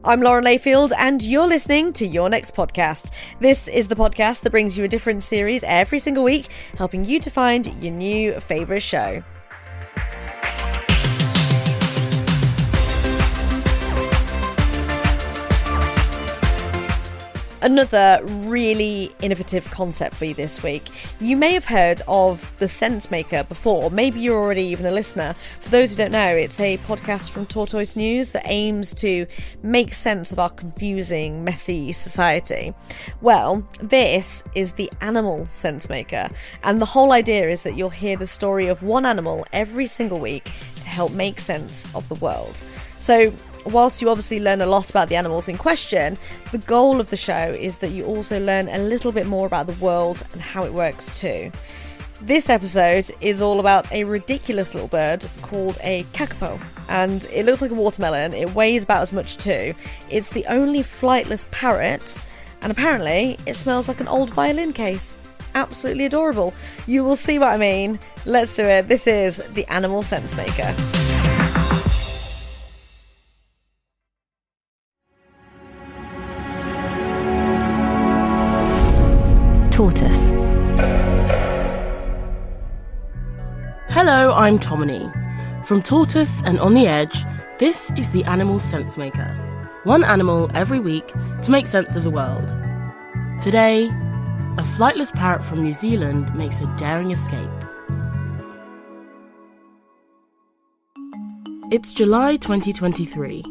I'm Lauren Layfield, and you're listening to Your Next Podcast. This is the podcast that brings you a different series every single week, helping you to find your new favourite show. Another really innovative concept for you this week. You may have heard of the Sensemaker before. Maybe you're already even a listener. For those who don't know, it's a podcast from Tortoise News that aims to make sense of our confusing, messy society. Well, this is the Animal Sensemaker. And the whole idea is that you'll hear the story of one animal every single week to help make sense of the world. So, whilst you obviously learn a lot about the animals in question, the goal of the show is that you also learn a little bit more about the world and how it works too. This episode is all about a ridiculous little bird called a kakapo, and it looks like a watermelon. It weighs about as much too. It's the only flightless parrot, and apparently it smells like an old violin case. Absolutely adorable. You will see what I mean. Let's do it. This is the Animal Sensemaker. Tortoise. Hello, I'm Tomini. From Tortoise and On the Edge, this is the Animal Sensemaker. One animal every week to make sense of the world. Today, a flightless parrot from New Zealand makes a daring escape. It's July 2023,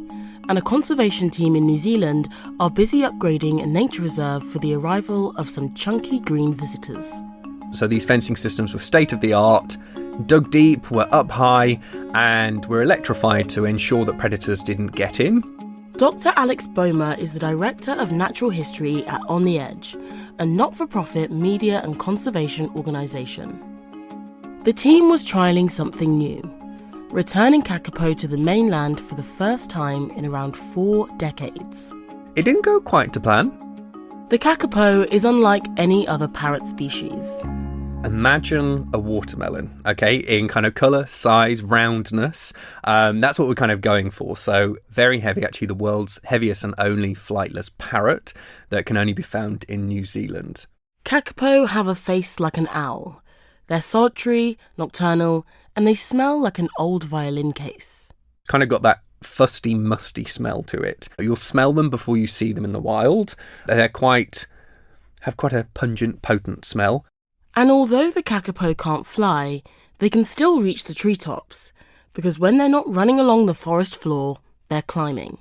and a conservation team in New Zealand are busy upgrading a nature reserve for the arrival of some chunky green visitors. So these fencing systems were state-of-the-art, dug deep, were up high, and were electrified to ensure that predators didn't get in. Dr. Alex Boehmer is the Director of Natural History at On the Edge, a not-for-profit media and conservation organisation. The team was trialling something new, returning kakapo to the mainland for the first time in around 4 decades. It didn't go quite to plan. The kakapo is unlike any other parrot species. Imagine a watermelon, okay, in kind of colour, size, roundness. That's what we're kind of going for. So very heavy, actually the world's heaviest and only flightless parrot that can only be found in New Zealand. Kakapo have a face like an owl. They're solitary, nocturnal, and they smell like an old violin case. Kind of got that fusty, musty smell to it. You'll smell them before you see them in the wild. They have quite a pungent, potent smell. And although the kakapo can't fly, they can still reach the treetops, because when they're not running along the forest floor, they're climbing.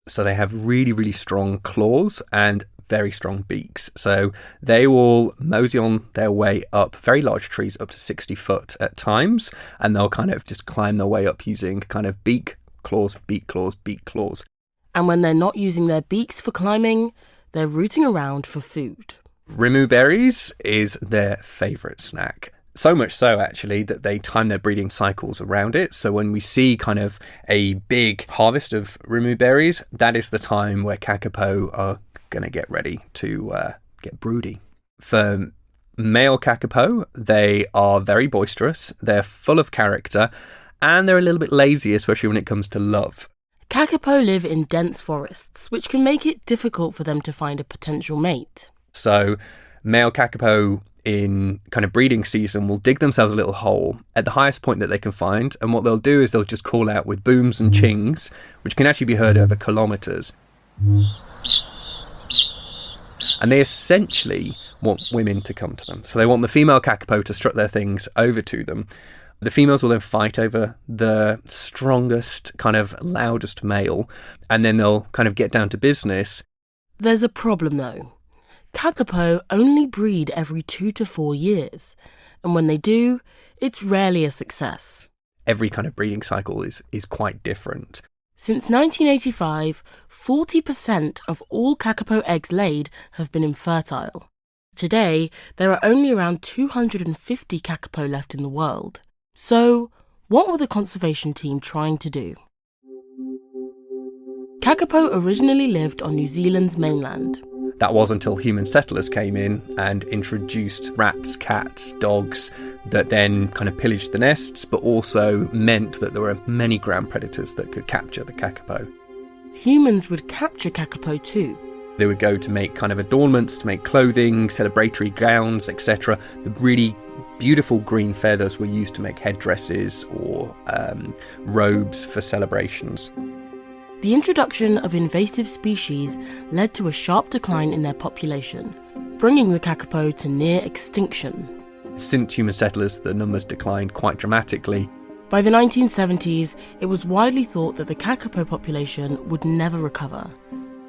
So they have really, really strong claws and very strong beaks. So they will mosey on their way up very large trees, up to 60 foot at times, and they'll kind of just climb their way up using kind of beak, claws, beak, claws, beak, claws. And when they're not using their beaks for climbing, they're rooting around for food. Rimu berries is their favourite snack. So much so, actually, that they time their breeding cycles around it. So when we see kind of a big harvest of rimu berries, that is the time where kakapo are going to get ready to get broody. For male kakapo, they are very boisterous, they're full of character, and they're a little bit lazy, especially when it comes to love. Kakapo live in dense forests, which can make it difficult for them to find a potential mate. So male kakapo in kind of breeding season will dig themselves a little hole at the highest point that they can find, and what they'll do is they'll just call out with booms and chings, which can actually be heard over kilometres. And they essentially want women to come to them. So they want the female kakapo to strut their things over to them. The females will then fight over the strongest, kind of loudest male, and then they'll kind of get down to business. There's a problem though. Kakapo only breed every 2 to 4 years, and when they do, it's rarely a success. Every kind of breeding cycle is quite different. Since 1985, 40% of all kakapo eggs laid have been infertile. Today, there are only around 250 kakapo left in the world. So, what were the conservation team trying to do? Kakapo originally lived on New Zealand's mainland. That was until human settlers came in and introduced rats, cats, dogs that then kind of pillaged the nests, but also meant that there were many ground predators that could capture the kakapo. Humans would capture kakapo too. They would go to make kind of adornments, to make clothing, celebratory gowns, etc. The really beautiful green feathers were used to make headdresses or robes for celebrations. The introduction of invasive species led to a sharp decline in their population, bringing the kakapo to near extinction. Since human settlers, the numbers declined quite dramatically. By the 1970s, it was widely thought that the kakapo population would never recover.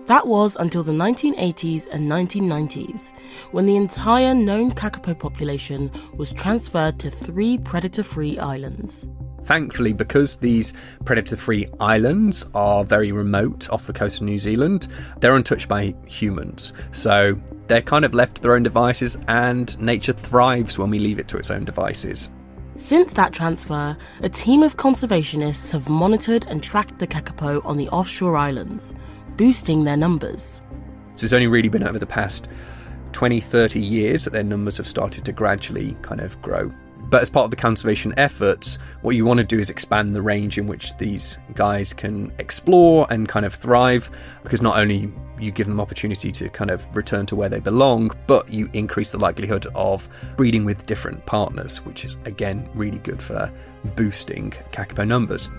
That was until the 1980s and 1990s, when the entire known kakapo population was transferred to 3 predator-free islands. Thankfully, because these predator-free islands are very remote off the coast of New Zealand, they're untouched by humans. So they're kind of left to their own devices, and nature thrives when we leave it to its own devices. Since that transfer, a team of conservationists have monitored and tracked the kakapo on the offshore islands, boosting their numbers. So it's only really been over the past 20-30 years that their numbers have started to gradually kind of grow. But as part of the conservation efforts, what you want to do is expand the range in which these guys can explore and kind of thrive, because not only you give them opportunity to kind of return to where they belong, but you increase the likelihood of breeding with different partners, which is, again, really good for boosting kakapo numbers.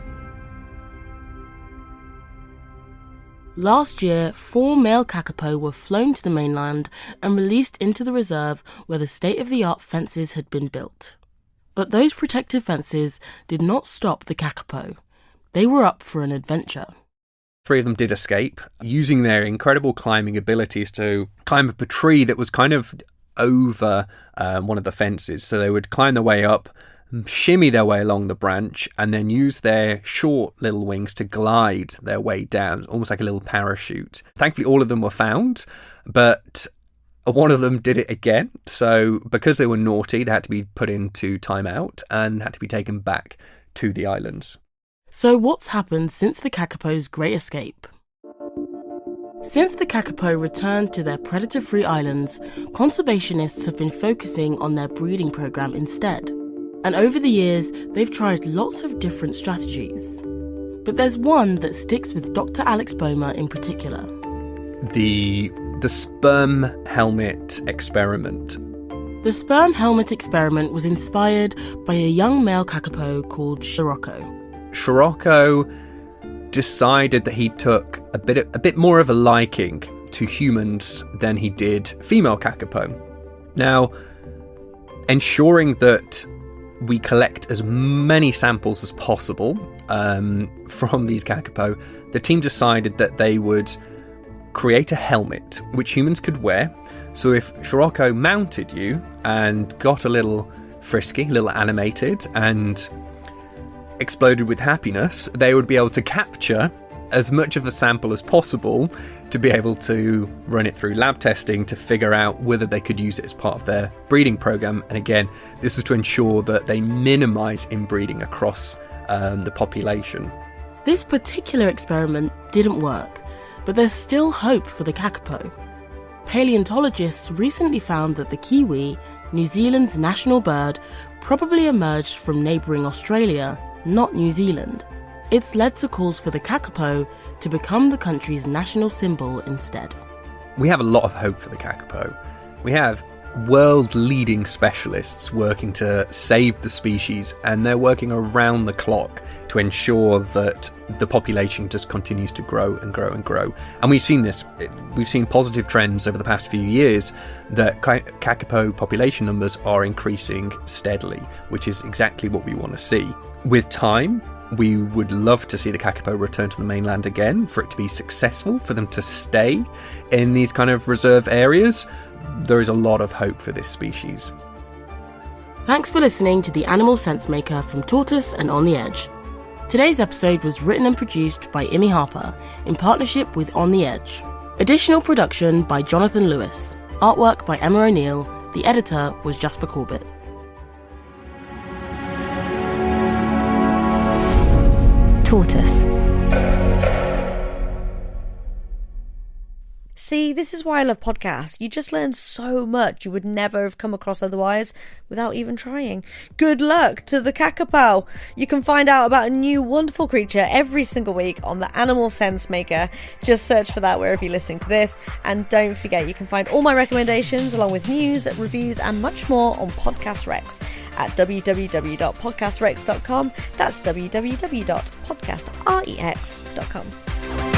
Last year, 4 male kakapo were flown to the mainland and released into the reserve where the state-of-the-art fences had been built. But those protective fences did not stop the kakapo. They were up for an adventure. 3 of them did escape, using their incredible climbing abilities to climb up a tree that was kind of over one of the fences. So they would climb their way up, shimmy their way along the branch, and then use their short little wings to glide their way down, almost like a little parachute. Thankfully, all of them were found, but one of them did it again. So because they were naughty, they had to be put into timeout and had to be taken back to the islands. So what's happened since the kakapo's great escape? Since the kakapo returned to their predator-free islands, conservationists have been focusing on their breeding program instead. And over the years, they've tried lots of different strategies. But there's one that sticks with Dr. Alex Boehmer in particular. The sperm helmet experiment. The sperm helmet experiment was inspired by a young male kakapo called Scirocco. Scirocco decided that he took a bit more of a liking to humans than he did female kakapo. Now, ensuring that we collect as many samples as possible from these kakapo, the team decided that they would create a helmet which humans could wear. So if Scirocco mounted you and got a little frisky, a little animated, and exploded with happiness, they would be able to capture as much of a sample as possible to be able to run it through lab testing to figure out whether they could use it as part of their breeding program. And again, this was to ensure that they minimize inbreeding across the population. This particular experiment didn't work, but there's still hope for the kakapo. Paleontologists recently found that the kiwi, New Zealand's national bird, probably emerged from neighbouring Australia, not New Zealand. It's led to calls for the kakapo to become the country's national symbol instead. We have a lot of hope for the kakapo. We have world-leading specialists working to save the species, and they're working around the clock to ensure that the population just continues to grow and grow and grow. And we've seen this. We've seen positive trends over the past few years that kakapo population numbers are increasing steadily, which is exactly what we want to see. With time, we would love to see the kakapo return to the mainland again, for it to be successful, for them to stay in these kind of reserve areas. There is a lot of hope for this species. Thanks for listening to the Animal Sensemaker from Tortoise and On the Edge. Today's episode was written and produced by Imi Harper in partnership with On the Edge. Additional production by Jonathan Lewis. Artwork by Emma O'Neill. The editor was Jasper Corbett. Tortoise. See, this is why I love podcasts. You just learn so much you would never have come across otherwise without even trying. Good luck to the kakapo. You can find out about a new wonderful creature every single week on the Animal Sensemaker. Just search for that wherever you're listening to this. And don't forget, you can find all my recommendations along with news, reviews and much more on Podcast Rex at www.podcastrex.com. That's www.podcastrex.com.